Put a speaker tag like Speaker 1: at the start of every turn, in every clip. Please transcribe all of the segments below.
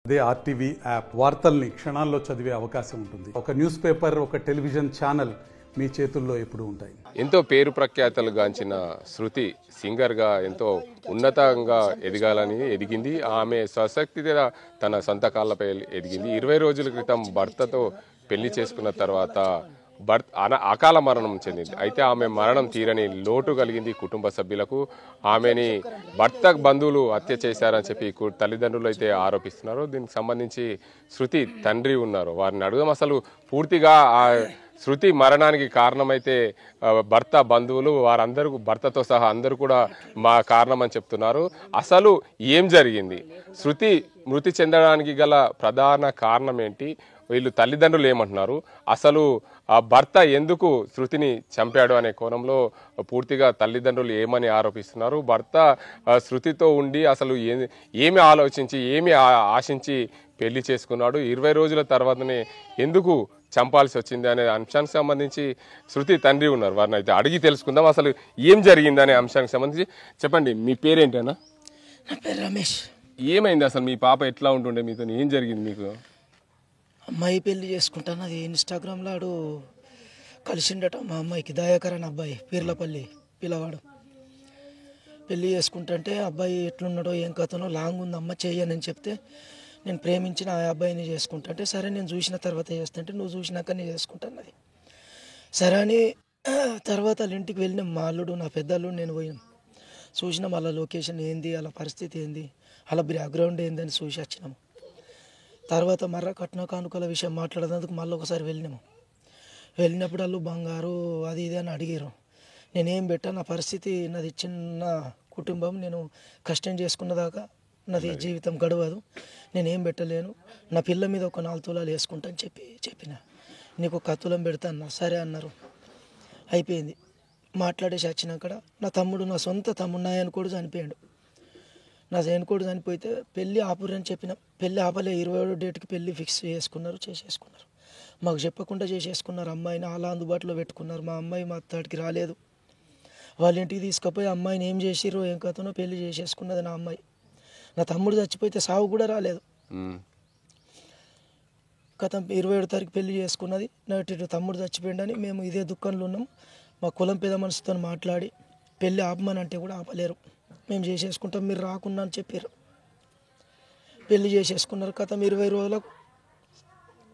Speaker 1: అదే RTV app వార్తల్ని క్షణాల్లో చదివే అవకాశం ఉంటుంది. ఒక న్యూస్ పేపర్, ఒక టెలివిజన్ ఛానల్ మీ చేతుల్లో ఎప్పుడూ ఉంటాయి.
Speaker 2: ఎంతో పేరు ప్రఖ్యాతలు గాంచిన శృతి సింగర్గా ఎంతో ఉన్నతంగా ఎదిగింది. ఆమె స్వశక్తిగా తన సొంత కాళ్ళపై ఎదిగింది. 20 రోజుల క్రితం భర్తతో పెళ్లి చేసుకున్న తర్వాత అకాల మరణం చెందింది. అయితే ఆమె మరణం తీరని లోటు కలిగింది కుటుంబ సభ్యులకు. ఆమెని భర్త బంధువులు హత్య చేశారని చెప్పి తల్లిదండ్రులు అయితే ఆరోపిస్తున్నారు. దీనికి సంబంధించి శృతి తండ్రి ఉన్నారు, వారిని అడుగుదాం. అసలు పూర్తిగా ఆ శృతి మరణానికి కారణమైతే భర్త బంధువులు వారందరూ భర్తతో సహా అందరూ కూడా మా కారణం అని చెప్తున్నారు. అసలు ఏం జరిగింది, శృతి మృతి చెందడానికి గల ప్రధాన కారణం ఏంటి, వీళ్ళు తల్లిదండ్రులు ఏమంటున్నారు, అసలు ఆ భర్త ఎందుకు శృతిని చంపాడు అనే కోణంలో పూర్తిగా తల్లిదండ్రులు ఏమని ఆరోపిస్తున్నారు. భర్త శృతితో ఉండి అసలు ఏమి ఆలోచించి ఏమి ఆశించి పెళ్లి చేసుకున్నాడు, 20 రోజుల తర్వాతనే ఎందుకు చంపాల్సి వచ్చింది అనే అంశానికి సంబంధించి శృతి తండ్రి ఉన్నారు, వారిని అయితే అడిగి తెలుసుకుందాం అసలు ఏం జరిగింది అనే అంశానికి సంబంధించి. చెప్పండి, మీ పేరేంటన్నా?
Speaker 3: నా పేరు రమేష్.
Speaker 2: ఏమైంది అసలు, మీ పాప ఎట్లా ఉంటుండే, మీతో ఏం జరిగింది? మీకు
Speaker 3: అమ్మాయి పెళ్లి చేసుకుంటాను, అది ఇన్స్టాగ్రామ్లో ఆడు కలిసిండట మా అమ్మాయికి, దయాకర్ అని అబ్బాయి, పీర్లపల్లి పిల్లవాడు. పెళ్లి చేసుకుంటుంటే అబ్బాయి ఎట్లున్నాడో ఏం కథనో లాంగ్ ఉంది, అమ్మ చెయ్యనని చెప్తే నేను ప్రేమించిన ఆ అబ్బాయిని చేసుకుంటుంటే సరే నేను చూసిన తర్వాత చేస్తుంటే నువ్వు చూసినాక నేను చేసుకుంటాను అది సరే అని తర్వాత వాళ్ళ ఇంటికి వెళ్ళినాం. మా అల్లుడు, నా పెద్ద అల్లుడు, నేను పోయినాం. చూసినాం వాళ్ళ లొకేషన్ ఏంది, వాళ్ళ పరిస్థితి ఏంది, వాళ్ళ బ్యాక్గ్రౌండ్ ఏందని చూసి వచ్చినాము. తర్వాత మర్ర కట్న కానుకల విషయం మాట్లాడేందుకు మళ్ళీ ఒకసారి వెళ్ళినప్పుడు వాళ్ళు బంగారు అది ఇది అని అడిగారు. నేనేం పెట్టా, నా పరిస్థితి, నాది చిన్న కుటుంబం, నేను కష్టం చేసుకున్నదాకా నాది జీవితం గడవదు, నేనేం పెట్టలేను, నా పిల్ల మీద ఒక 4 తులాలు వేసుకుంటా అని చెప్పిన. నీకు 1 తులం పెడతా అన్న. సరే అన్నారు. అయిపోయింది. మాట్లాడేసి వచ్చినాక నా తమ్ముడు, నా సొంత తమ్ముడు, నా ఆయనకోడు చనిపోయాడు. నా ఆయనకోడు చనిపోతే పెళ్ళి ఆపురని చెప్పిన. పెళ్ళి ఆపలే, 27 డేట్కి పెళ్ళి ఫిక్స్ చేసేసుకున్నారు. మాకు చెప్పకుండా చేసేసుకున్నారు. అమ్మాయిని అలా అందుబాటులో పెట్టుకున్నారు. మా అమ్మాయి మా అత్తడికి రాలేదు. వాళ్ళ ఇంటికి తీసుకుపోయి అమ్మాయిని ఏం చేసిరో ఏం కథనో పెళ్లి చేసేసుకున్నది నా అమ్మాయి. నా తమ్ముడు చచ్చిపోతే సావు కూడా రాలేదు. కథ 27 తారీఖు పెళ్లి చేసుకున్నది. నాటి తమ్ముడు చచ్చిపోయిండని మేము ఇదే దుఃఖంలో ఉన్నాం. మా కులం పెద్ద మనసుతో మాట్లాడి పెళ్ళి ఆపమని అంటే కూడా ఆపలేరు. మేము చేసేసుకుంటాం, మీరు రాకుండా అని చెప్పారు. పెళ్లి చేసేసుకున్నారు. కథ 20 రోజులకు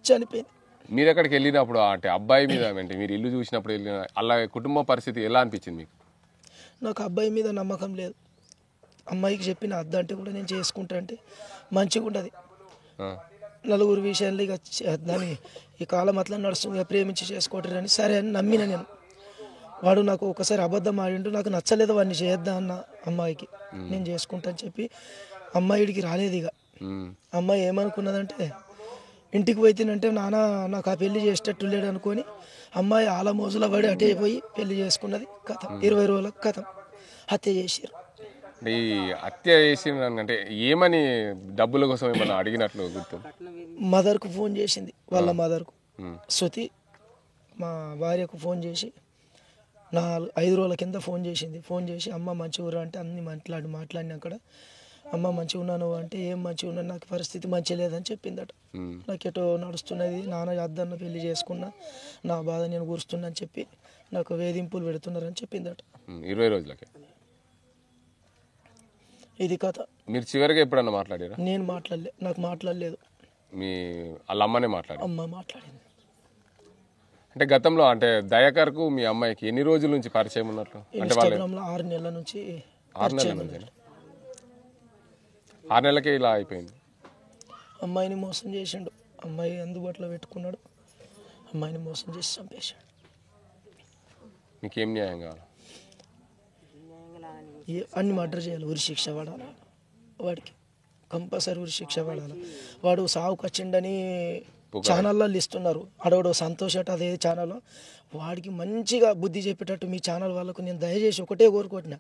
Speaker 3: చనిపోయింది.
Speaker 2: మీరు ఎక్కడికి వెళ్ళినప్పుడు అంటే అబ్బాయి మీద అంటే మీరు ఇల్లు చూసినప్పుడు వెళ్ళిన అలా కుటుంబ పరిస్థితి ఎలా అనిపించింది మీకు?
Speaker 3: నాకు అబ్బాయి మీద నమ్మకం లేదు. అమ్మాయికి చెప్పిన అద్దంటే కూడా నేను చేసుకుంటా అంటే మంచిగా ఉంటుంది. నలుగురు విషయాలు ఇక దాన్ని ఈ కాలం అట్లా నడుస్తుంది, ప్రేమించి చేసుకోవటరని సరే అని నమ్మిన నేను. వాడు నాకు ఒకసారి అబద్ధం ఆడిండు, నాకు నచ్చలేదు, వాడిని చేయొద్దా అన్న అమ్మాయికి. నేను చేసుకుంటా అని చెప్పి అమ్మాయిడికి రాలేదు. ఇక అమ్మాయి ఏమనుకున్నదంటే ఇంటికి పోయితేనంటే నాన్న నాకు ఆ పెళ్లి చేసేటట్టు లేడు అనుకొని అమ్మాయి ఆల మోజులో పడి అటే పోయి పెళ్లి చేసుకున్నది. కథం 20 రోజులకు కథం హత్య చేసారు.
Speaker 2: ఈ హత్య చేసిన అంటే ఏమని, డబ్బుల కోసం ఏమన్నా అడిగినట్లు గుర్తు?
Speaker 3: మదర్కు ఫోన్ చేసింది, వాళ్ళ మదర్కు శృతి మా భార్యకు ఫోన్ చేసి 5 రోజుల కింద ఫోన్ చేసి అమ్మ మంచిగా ఊరు అంటే అన్ని మాట్లాడినాక అమ్మ మంచిగా ఉన్నాను అంటే ఏం మంచిగా ఉన్నాను, నాకు పరిస్థితి మంచిగా లేదని చెప్పిందట. నాకు ఎటో నడుస్తున్నది, నాన్న అద్దన్న పెళ్లి చేసుకున్నా, నా బాధ నేను కూరుస్తున్నా అని చెప్పి నాకు వేధింపులు పెడుతున్నారని చెప్పిందట.
Speaker 2: 20 రోజులకి
Speaker 3: ఇది కథ.
Speaker 2: మీరు చివరిగా ఎప్పుడన్నా మాట్లాడారా?
Speaker 3: నేను మాట్లాడలే, నాకు మాట్లాడలేదు.
Speaker 2: మీ వాళ్ళ అమ్మనే మాట్లాడారు?
Speaker 3: అమ్మ మాట్లాడింది.
Speaker 2: అంటే గతంలో అంటే దయాకర్కు మీ అమ్మాయికి ఎన్ని రోజుల నుంచి పరిచయం ఉన్నట్లు? అంటే వాళ్ళు
Speaker 3: 6 నెలల నుంచి.
Speaker 2: 6 నెలల నుంచి? 6 నెలలకే ఇలా అయిపోయింది.
Speaker 3: అమ్మాయిని మోసం చేసిండు, అమ్మాయి అందుబాటులో పెట్టుకున్నాడు, అమ్మాయిని మోసం చేసి చంపేశాడు.
Speaker 2: మీకేం న్యాయం కావాలి?
Speaker 3: అన్ని మర్డర్ చేయాలి, ఉరి శిక్ష పడాలి వాడికి, కంపల్సరీ ఉరి శిక్ష పడాలి. వాడు సావుకు వచ్చిండని ఛానల్లో ఇస్తున్నారు. ఆడవాడు సంతోష్ అట అదే ఛానల్లో, వాడికి మంచిగా బుద్ధి చెప్పేటట్టు మీ ఛానల్ వాళ్ళకు నేను దయచేసి ఒకటే కోరుకుంటున్నా,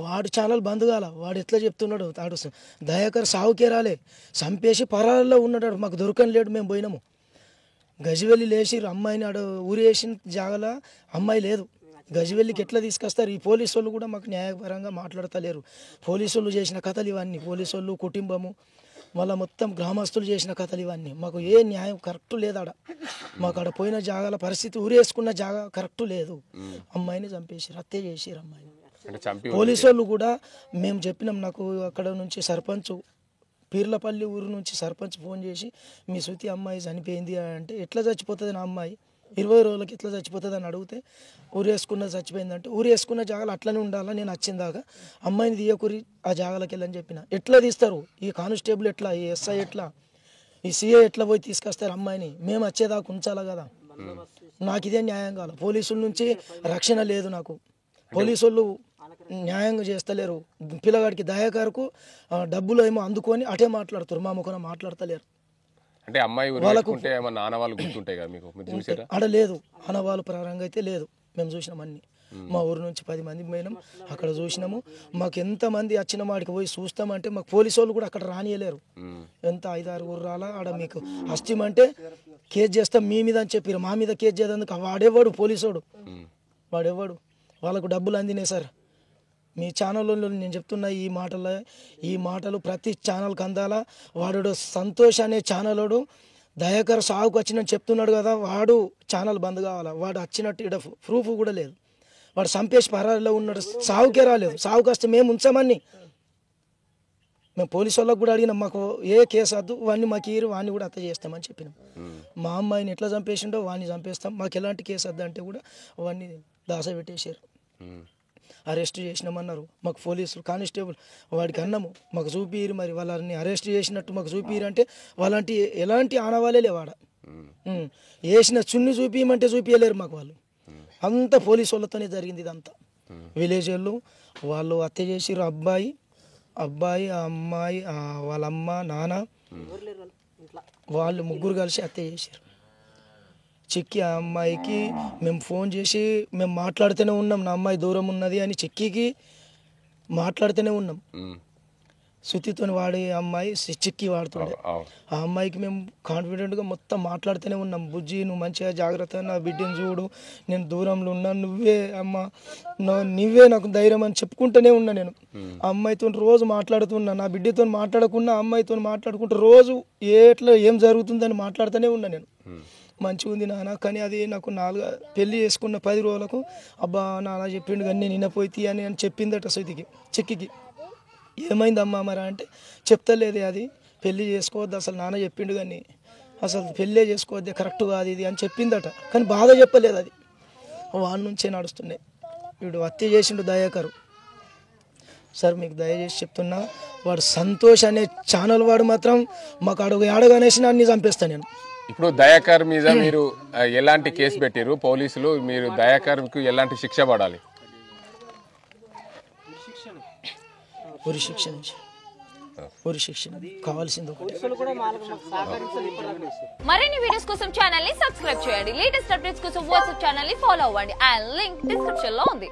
Speaker 3: వాడు ఛానల్ బంద్ కాల. వాడు ఎట్లా చెప్తున్నాడు, వాడు దయాకర్ సావుకే రాలే, చంపేసి పరాలలో ఉన్నాడు, మాకు దొరకని లేడు. మేము పోయినాము, గజివెల్లి లేచి అమ్మాయిని ఆడ ఊరేసిన జాగల అమ్మాయి లేదు. గజివెల్లికి ఎట్లా తీసుకొస్తారు? ఈ పోలీసు వాళ్ళు కూడా మాకు న్యాయపరంగా మాట్లాడతలేరు. పోలీసు వాళ్ళు చేసిన కథలు ఇవన్నీ, పోలీసు వాళ్ళు కుటుంబము మళ్ళీ మొత్తం గ్రామస్తులు చేసిన కథలు ఇవన్నీ. మాకు ఏ న్యాయం కరెక్ట్ లేదు ఆడ. మాకు ఆడ పోయిన జాగాల పరిస్థితి ఊరేసుకున్న జాగా కరెక్ట్ లేదు. అమ్మాయిని చంపేసారు, హత్య చేసారు అమ్మాయిని. పోలీసు వాళ్ళు కూడా మేము చెప్పినాం. నాకు అక్కడ నుంచి సర్పంచ్, పీర్లపల్లి ఊరు నుంచి సర్పంచ్ ఫోన్ చేసి మీ శృతి అమ్మాయి చనిపోయింది అంటే, ఎట్లా చచ్చిపోతుంది నా అమ్మాయి 20 రోజులకి ఎట్లా చచ్చిపోతుంది అని అడిగితే, ఊరేసుకున్న చచ్చిపోయిందంటే ఊరేసుకున్న జాగాలు అట్లనే ఉండాలా, నేను వచ్చిందాక అమ్మాయిని తీయకూరి ఆ జాగాలకు వెళ్ళని చెప్పిన. ఎట్లా తీస్తారు ఈ కానిస్టేబుల్, ఎట్లా ఈ ఎస్ఐ, ఎట్లా ఈ సిఐ ఎట్లా పోయి తీసుకొస్తారు అమ్మాయిని? మేము వచ్చేదాకా ఉంచాలా కదా. నాకు ఇదే న్యాయం కాదు. పోలీసుల నుంచి రక్షణ లేదు నాకు. పోలీసు వాళ్ళు న్యాయంగా చేస్తలేరు. పిల్లగాడికి దయాకర్కు డబ్బులు ఏమో అందుకొని అటే మాట్లాడుతారు, మా ముఖాన మాట్లాడతలేరు.
Speaker 2: అంటే అమ్మాయి వాళ్ళకుంటే ఏమన్నా ఆనవాళ్ళు గుర్తుంటాయి కదా మీకు, మీరు చూసారా?
Speaker 3: ఆడ లేదు, ఆనవాళ్ళు ప్రారంభంగా అయితే లేదు. మేము చూసినాం అన్ని. మా ఊరు నుంచి 10 మంది పోయినాం, అక్కడ చూసినాము. మాకు ఎంతమంది వచ్చిన వాడికి పోయి చూస్తామంటే మాకు పోలీసు వాళ్ళు కూడా అక్కడ రానియలేరు. ఎంత 5-6 ఊరు రాలా ఆడ మీకు అస్తిమంటే కేసు చేస్తాం మీ మీద అని చెప్పారు. మా మీద కేసు చేసేందుకు వాడేవాడు పోలీసోడు, వాడేవాడు. వాళ్ళకు డబ్బులు అందినాయి సార్. మీ ఛానల్లో నేను చెప్తున్నా ఈ మాటలు ప్రతి ఛానల్కి అందాలా. వాడు సంతోష్ అనే ఛానలోడు దయాకర్ సాగుకు వచ్చినట్టు చెప్తున్నాడు కదా, వాడు ఛానల్ బంద్ కావాలా. వాడు వచ్చినట్టు ఇక్కడ ప్రూఫ్ కూడా లేదు. వాడు సంపేష్ పరారిలో ఉన్నాడు, సాగుకే రాలేదు. సాగుకు వస్తే మేము ఉంచామని మేము పోలీసు వాళ్ళకు కూడా అడిగినాం. మాకు ఏ కేసు వద్దు, వాడిని మాకు ఇరు, వాడిని కూడా హత్య చేస్తామని చెప్పినాం. మా అమ్మాయిని ఎట్లా చంపేసిండో వాడిని చంపేస్తాం, మాకు ఎలాంటి కేసు వద్దు అంటే కూడా వాడిని దాస పెట్టేశారు. అరెస్ట్ చేసినామన్నారు మాకు పోలీసులు. కానిస్టేబుల్ వాడికి అన్నాము మాకు చూపిరు, మరి వాళ్ళని అరెస్ట్ చేసినట్టు మాకు చూపిరు అంటే వాళ్ళంటి ఎలాంటి ఆనవాళ్ళే లేవాడ. వేసిన చున్ని చూపించమంటే చూపించలేరు మాకు. వాళ్ళు అంతా పోలీసు వాళ్ళతోనే జరిగింది ఇదంతా. విలేజ్ వాళ్ళు హత్య చేసిరు. అబ్బాయి, ఆ అమ్మాయి, వాళ్ళ అమ్మ, నాన్న, వాళ్ళు ముగ్గురు కలిసి హత్య చేశారు. చిక్కి ఆ అమ్మాయికి మేము ఫోన్ చేసి మేము మాట్లాడుతూనే ఉన్నాం, నా అమ్మాయి దూరం ఉన్నది అని చిక్కికి మాట్లాడుతూనే ఉన్నాం. శృతితో వాడే అమ్మాయి చిక్కి వాడుతుండే. ఆ అమ్మాయికి మేము కాన్ఫిడెంట్గా మొత్తం మాట్లాడుతూనే ఉన్నాం. బుజ్జి నువ్వు మంచిగా జాగ్రత్త, నా బిడ్డను చూడు, నేను దూరంలో ఉన్నా, నువ్వే అమ్మ, నువ్వే నాకు ధైర్యం అని చెప్పుకుంటూనే ఉన్నా. నేను ఆ అమ్మాయితో రోజు మాట్లాడుతున్నా, నా బిడ్డతో మాట్లాడకుండా అమ్మాయితో మాట్లాడుకుంటూ రోజు ఏం జరుగుతుందని మాట్లాడుతూనే ఉన్నా. నేను మంచిగా ఉంది నాన్న, కానీ అది నాకు పెళ్లి చేసుకున్న 10 రోజులకు అబ్బా నాన్న చెప్పిండు కానీ నేను నిన్నపోయి అని చెప్పిందట శృతికి. చిక్కికి ఏమైందమ్మా మరి అంటే, చెప్తలేదే అది పెళ్లి చేసుకోవద్దు అసలు, నాన్న చెప్పిండు కానీ అసలు పెళ్ళే చేసుకోవద్దే, కరెక్ట్ కాదు ఇది అని చెప్పిందట. కానీ బాగా చెప్పలేదు. అది వాడి నుంచే నడుస్తున్నాయి. వీడు హత్య చేసిండు దయాకరు సార్. మీకు దయచేసి చెప్తున్నా, వాడు సంతోష్ అనే ఛానల్ వాడు మాత్రం మాకు అడుగు ఏడగానేసి అన్ని చంపేస్తాను నేను.
Speaker 2: ఇప్పుడు దయాకర్ మీద మీరు ఎలాంటి కేసు పెట్టారు పోలీసులు? మీరు దయాకర్కు ఎలాంటి శిక్ష పడాలి?
Speaker 3: ఉరి శిక్షణ కావాల్సింది ఒకటి.
Speaker 4: మరిన్ని వీడియోస్ కోసం ఛానల్ ని సబ్స్క్రైబ్ చేయండి. లేటెస్ట్ అప్డేట్స్ కోసం వాట్సాప్ ఛానల్ ని ఫాలో అవ్వండి. అండ్ లింక్ డిస్క్రిప్షన్ లో ఉంది.